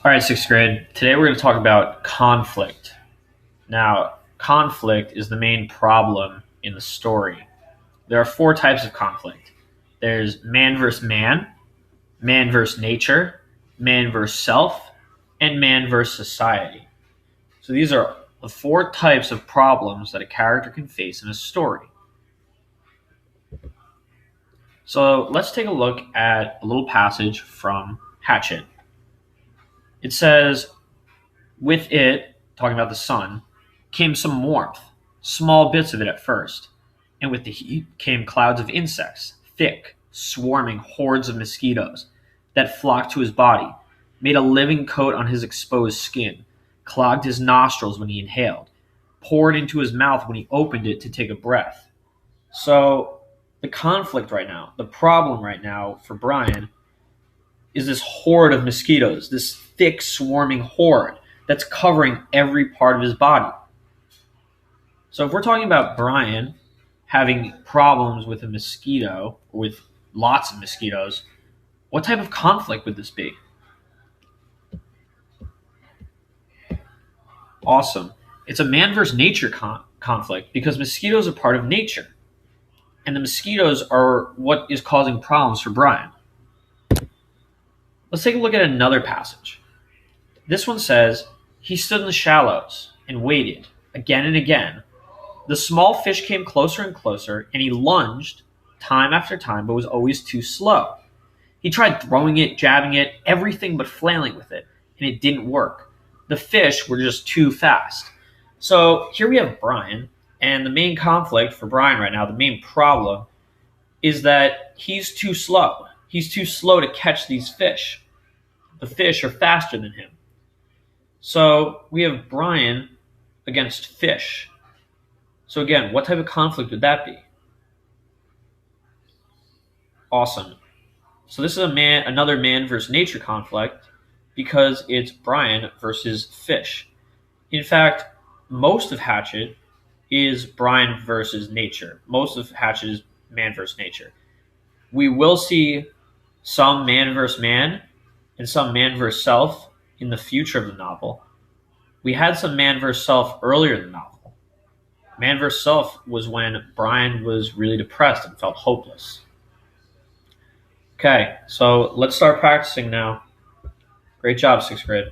All right, sixth grade. Today we're going to talk about conflict. Now, conflict is the main problem in the story. There are four types of conflict. There's man versus nature, man versus self, and man versus society. So these are the four types of problems that a character can face in a story. So let's take a look at a little passage from Hatchet. It says, with it, talking about the sun, came some warmth, small bits of it at first, and with the heat came clouds of insects, thick, swarming hordes of mosquitoes that flocked to his body, made a living coat on his exposed skin, clogged his nostrils when he inhaled, poured into his mouth when he opened it to take a breath. So, the conflict right now, the problem right now for Brian is this horde of mosquitoes, this thick, swarming horde that's covering every part of his body. So if we're talking about Brian having problems with a mosquito, or with lots of mosquitoes, what type of conflict would this be? Awesome. It's a man versus nature conflict because mosquitoes are part of nature. And the mosquitoes are what is causing problems for Brian. Let's take a look at another passage. This one says, he stood in the shallows and waited again and again. The small fish came closer and closer, and he lunged time after time, but was always too slow. He tried throwing it, jabbing it, everything but flailing with it, and it didn't work. The fish were just too fast. So here we have Brian, and the main conflict for Brian right now, the main problem, is that he's too slow. He's too slow to catch these fish. The fish are faster than him. So we have Brian against fish. So again, what type of conflict would that be? Awesome. So this is another man versus nature conflict because it's Brian versus fish. In fact, most of Hatchet is Brian versus nature. Most of Hatchet is man versus nature. We will see some man versus man and some man versus self in the future of the novel. We had some man versus self earlier in the novel. Man versus self was when Brian was really depressed and felt hopeless. Okay, so let's start practicing now. Great job, sixth grade.